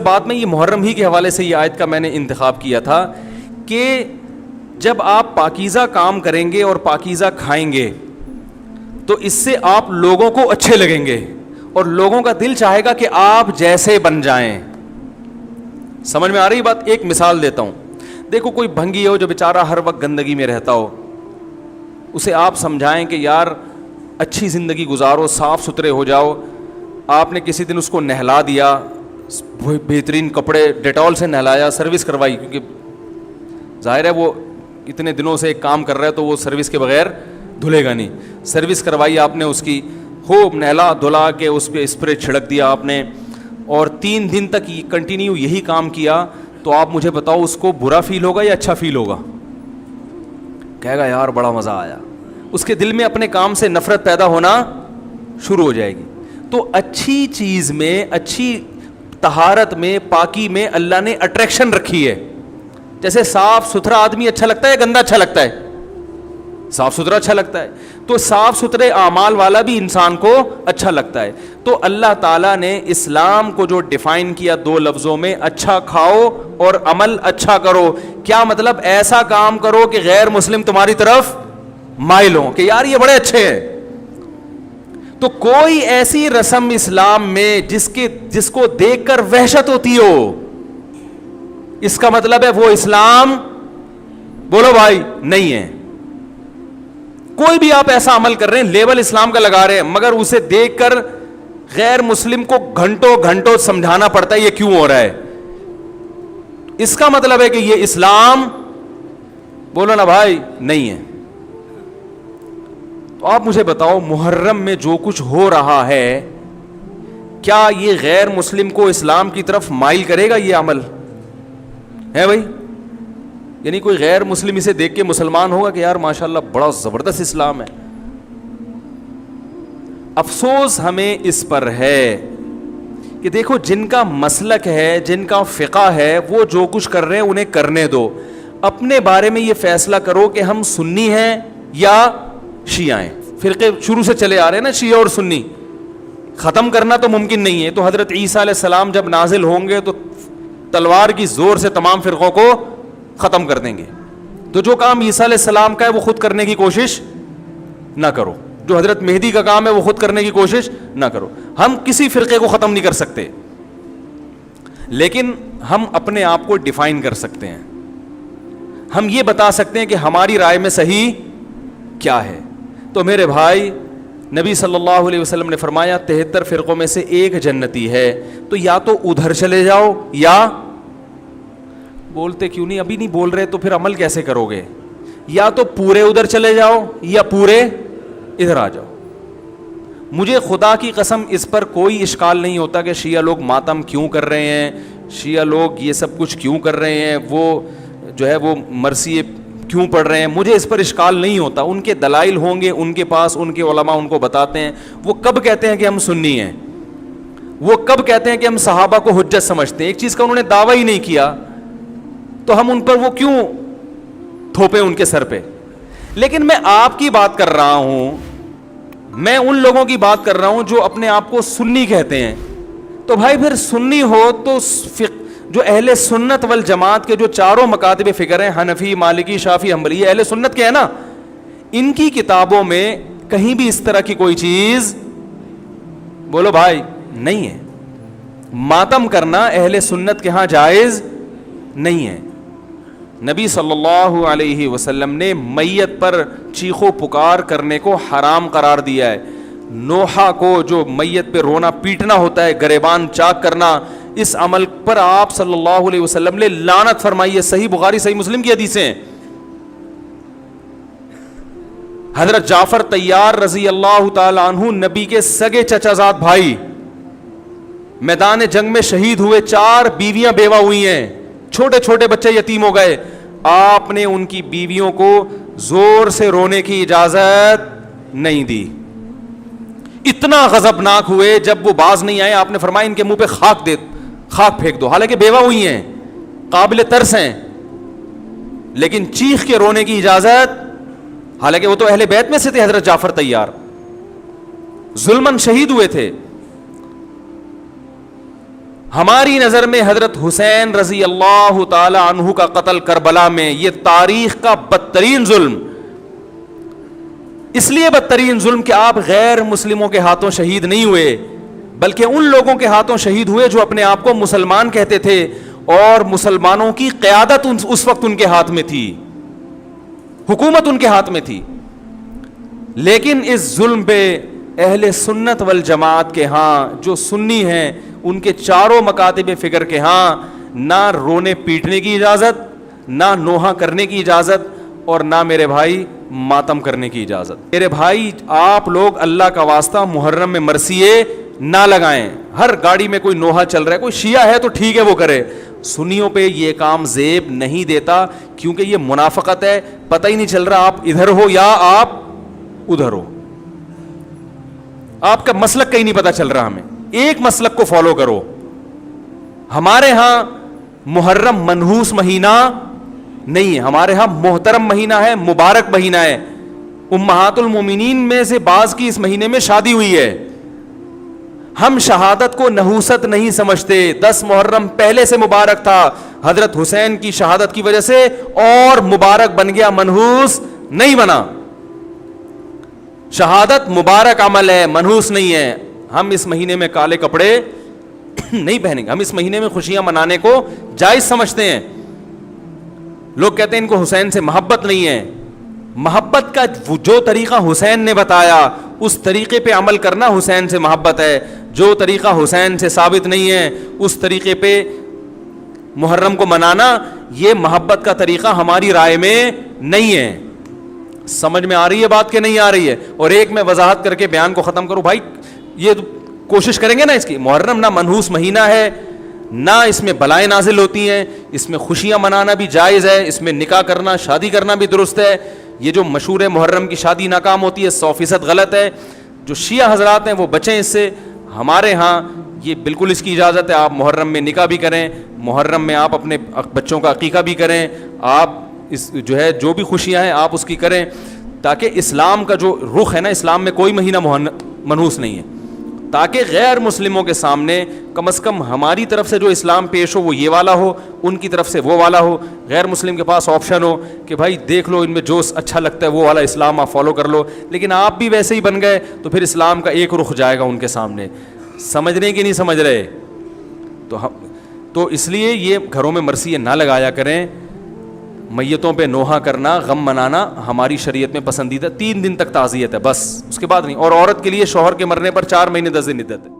بات میں یہ محرم ہی کے حوالے سے یہ آیت کا میں نے انتخاب کیا تھا کہ جب آپ پاکیزہ کام کریں گے اور پاکیزہ کھائیں گے تو اس سے آپ لوگوں کو اچھے لگیں گے اور لوگوں کا دل چاہے گا کہ آپ جیسے بن جائیں. سمجھ میں آ رہی بات؟ ایک مثال دیتا ہوں. دیکھو کوئی بھنگی ہو جو بیچارہ ہر وقت گندگی میں رہتا ہو, اسے آپ سمجھائیں کہ یار اچھی زندگی گزارو, صاف ستھرے ہو جاؤ. آپ نے کسی دن اس کو نہلا دیا, بہترین کپڑے ڈیٹول سے نہلایا, سروس کروائی, کیونکہ ظاہر ہے وہ اتنے دنوں سے ایک کام کر رہا ہے تو وہ سروس کے بغیر دھلے گا نہیں. سروس کروائی آپ نے اس کی, خوب نہلا دھلا کے اس پہ اسپرے چھڑک دیا آپ نے, اور 3 دن تک کنٹینیو یہی کام کیا, تو آپ مجھے بتاؤ اس کو برا فیل ہوگا یا اچھا فیل ہوگا؟ کہے گا یار بڑا مزہ آیا. اس کے دل میں اپنے کام سے نفرت پیدا ہونا شروع ہو جائے گی. تو اچھی چیز میں, اچھی طہارت میں, پاکی میں اللہ نے اٹریکشن رکھی ہے. جیسے صاف ستھرا آدمی اچھا لگتا ہے, گندا اچھا لگتا ہے؟ صاف ستھرا اچھا لگتا ہے. تو صاف ستھرے اعمال والا بھی انسان کو اچھا لگتا ہے. تو اللہ تعالیٰ نے اسلام کو جو ڈیفائن کیا 2 لفظوں میں, اچھا کھاؤ اور عمل اچھا کرو. کیا مطلب؟ ایسا کام کرو کہ غیر مسلم تمہاری طرف مائل ہوں کہ یار یہ بڑے اچھے ہیں. تو کوئی ایسی رسم اسلام میں جس کو دیکھ کر وحشت ہوتی ہو, اس کا مطلب ہے وہ اسلام, بولو بھائی, نہیں ہے. کوئی بھی آپ ایسا عمل کر رہے ہیں, لیبل اسلام کا لگا رہے ہیں, مگر اسے دیکھ کر غیر مسلم کو گھنٹوں گھنٹوں سمجھانا پڑتا ہے یہ کیوں ہو رہا ہے, اس کا مطلب ہے کہ یہ اسلام, بولو نا بھائی, نہیں ہے. تو آپ مجھے بتاؤ محرم میں جو کچھ ہو رہا ہے, کیا یہ غیر مسلم کو اسلام کی طرف مائل کرے گا؟ یہ عمل ہے بھائی؟ یعنی کوئی غیر مسلم اسے دیکھ کے مسلمان ہوگا کہ یار ماشاءاللہ بڑا زبردست اسلام ہے؟ افسوس ہمیں اس پر ہے کہ دیکھو جن کا مسلک ہے, جن کا فقہ ہے, وہ جو کچھ کر رہے ہیں انہیں کرنے دو. اپنے بارے میں یہ فیصلہ کرو کہ ہم سنی ہیں یا شیعہ ہیں. فرقے شروع سے چلے آ رہے ہیں نا, شیعہ اور سنی, ختم کرنا تو ممکن نہیں ہے. تو حضرت عیسیٰ علیہ السلام جب نازل ہوں گے تو تلوار کی زور سے تمام فرقوں کو ختم کر دیں گے. تو جو کام عیسیٰ علیہ السلام کا ہے وہ خود کرنے کی کوشش نہ کرو, جو حضرت مہدی کا کام ہے وہ خود کرنے کی کوشش نہ کرو. ہم کسی فرقے کو ختم نہیں کر سکتے, لیکن ہم اپنے آپ کو ڈیفائن کر سکتے ہیں. ہم یہ بتا سکتے ہیں کہ ہماری رائے میں صحیح کیا ہے. تو میرے بھائی, نبی صلی اللہ علیہ وسلم نے فرمایا 73 فرقوں میں سے ایک جنتی ہے. تو یا تو ادھر چلے جاؤ, یا بولتے کیوں نہیں, ابھی نہیں بول رہے تو پھر عمل کیسے کرو گے, یا تو پورے ادھر چلے جاؤ یا پورے ادھر آ جاؤ. مجھے خدا کی قسم اس پر کوئی اشکال نہیں ہوتا کہ شیعہ لوگ ماتم کیوں کر رہے ہیں, شیعہ لوگ یہ سب کچھ کیوں کر رہے ہیں, وہ جو ہے وہ مرثیے کیوں پڑھ رہے ہیں. مجھے اس پر اشکال نہیں ہوتا. ان کے دلائل ہوں گے ان کے پاس, ان کے علماء ان کو بتاتے ہیں. وہ کب کہتے ہیں کہ ہم سنی ہیں, وہ کب کہتے ہیں کہ ہم صحابہ کو حجت سمجھتے ہیں. ایک چیز کا انہوں نے دعویٰ ہی نہیں کیا تو ہم ان پر وہ کیوں تھوپیں ان کے سر پہ. لیکن میں آپ کی بات کر رہا ہوں, میں ان لوگوں کی بات کر رہا ہوں جو اپنے آپ کو سنی کہتے ہیں. تو بھائی پھر سنی ہو تو جو اہل سنت والجماعت کے جو چاروں مکاتب فکر ہیں, حنفی, مالکی, شافعی, حنبلی, اہل سنت کے ہیں نا, ان کی کتابوں میں کہیں بھی اس طرح کی کوئی چیز, بولو بھائی, نہیں ہے. ماتم کرنا اہل سنت کے ہاں جائز نہیں ہے. نبی صلی اللہ علیہ وسلم نے میت پر چیخو پکار کرنے کو حرام قرار دیا ہے. نوحہ کو جو میت پہ رونا پیٹنا ہوتا ہے, گریبان چاک کرنا, اس عمل پر آپ صلی اللہ علیہ وسلم نے لعنت فرمائی ہے. صحیح بخاری صحیح مسلم کی حدیثیں ہیں. حضرت جعفر طیار رضی اللہ تعالی عنہ نبی کے سگے چچا زاد بھائی میدان جنگ میں شہید ہوئے. 4 بیویاں بیوہ ہوئی ہیں, چھوٹے چھوٹے بچے یتیم ہو گئے. آپ نے ان کی بیویوں کو زور سے رونے کی اجازت نہیں دی. اتنا غضبناک ہوئے جب وہ باز نہیں آئے, آپ نے فرمایا ان کے منہ پہ خاک پھینک دو. حالانکہ بیوہ ہوئی ہیں, قابل ترس ہیں, لیکن چیخ کے رونے کی اجازت, حالانکہ وہ تو اہل بیت میں سے تھے. حضرت جعفر طیار ظلماً شہید ہوئے تھے. ہماری نظر میں حضرت حسین رضی اللہ تعالی عنہ کا قتل کربلا میں یہ تاریخ کا بدترین ظلم، اس لیے بدترین ظلم کہ آپ غیر مسلموں کے ہاتھوں شہید نہیں ہوئے، بلکہ ان لوگوں کے ہاتھوں شہید ہوئے جو اپنے آپ کو مسلمان کہتے تھے، اور مسلمانوں کی قیادت اس وقت ان کے ہاتھ میں تھی، حکومت ان کے ہاتھ میں تھی۔ لیکن اس ظلم پہ اہل سنت والجماعت کے ہاں جو سنی ہیں، ان کے چاروں مکاتب فکر کے ہاں نہ رونے پیٹنے کی اجازت، نہ نوحہ کرنے کی اجازت، اور نہ میرے بھائی ماتم کرنے کی اجازت۔ میرے بھائی آپ لوگ اللہ کا واسطہ محرم میں مرثیے نہ لگائیں۔ ہر گاڑی میں کوئی نوحہ چل رہا ہے، کوئی شیعہ ہے تو ٹھیک ہے وہ کرے، سنیوں پہ یہ کام زیب نہیں دیتا، کیونکہ یہ منافقت ہے، پتہ ہی نہیں چل رہا آپ ادھر ہو یا آپ ادھر ہو، آپ کا مسلک کہیں نہیں پتہ چل رہا، ہمیں ایک مسلک کو فالو کرو۔ ہمارے ہاں محرم منحوس مہینہ نہیں ہے، ہمارے ہاں محترم مہینہ ہے، مبارک مہینہ ہے، امہات المومنین میں سے بعض کی اس مہینے میں شادی ہوئی ہے۔ ہم شہادت کو نحوست نہیں سمجھتے، 10 محرم پہلے سے مبارک تھا، حضرت حسین کی شہادت کی وجہ سے اور مبارک بن گیا، منحوس نہیں بنا۔ شہادت مبارک عمل ہے، منحوس نہیں ہے۔ ہم اس مہینے میں کالے کپڑے نہیں پہنیں گے، ہم اس مہینے میں خوشیاں منانے کو جائز سمجھتے ہیں۔ لوگ کہتے ہیں ان کو حسین سے محبت نہیں ہے، محبت کا جو طریقہ حسین نے بتایا اس طریقے پہ عمل کرنا حسین سے محبت ہے، جو طریقہ حسین سے ثابت نہیں ہے اس طریقے پہ محرم کو منانا یہ محبت کا طریقہ ہماری رائے میں نہیں ہے۔ سمجھ میں آ رہی ہے بات کہ نہیں آ رہی ہے؟ اور ایک میں وضاحت کر کے بیان کو ختم کروں، بھائی یہ کوشش کریں گے نا، اس کی محرم نہ منحوس مہینہ ہے، نہ اس میں بلائیں نازل ہوتی ہیں، اس میں خوشیاں منانا بھی جائز ہے، اس میں نکاح کرنا شادی کرنا بھی درست ہے۔ یہ جو مشہور ہے محرم کی شادی ناکام ہوتی ہے 100% غلط ہے، جو شیعہ حضرات ہیں وہ بچیں اس سے۔ ہمارے ہاں یہ بالکل اس کی اجازت ہے، آپ محرم میں نکاح بھی کریں، محرم میں آپ اپنے بچوں کا عقیقہ بھی کریں، آپ اس جو ہے جو بھی خوشیاں ہیں آپ اس کی کریں، تاکہ اسلام کا جو رخ ہے نا، اسلام میں کوئی مہینہ منحوس نہیں ہے، تاکہ غیر مسلموں کے سامنے کم از کم ہماری طرف سے جو اسلام پیش ہو وہ یہ والا ہو، ان کی طرف سے وہ والا ہو، غیر مسلم کے پاس آپشن ہو کہ بھائی دیکھ لو ان میں جو اچھا لگتا ہے وہ والا اسلام آپ فالو کر لو، لیکن آپ بھی ویسے ہی بن گئے تو پھر اسلام کا ایک رخ جائے گا ان کے سامنے۔ سمجھ رہے کہ نہیں سمجھ رہے؟ تو اس لیے یہ گھروں میں مرثیے نہ لگایا کریں۔ میتوں پہ نوحہ کرنا، غم منانا ہماری شریعت میں پسندیدہ 3 دن تک تعزیت ہے بس، اس کے بعد نہیں۔ اور عورت کے لیے شوہر کے مرنے پر 4 مہینے 10 دن عدت ہے۔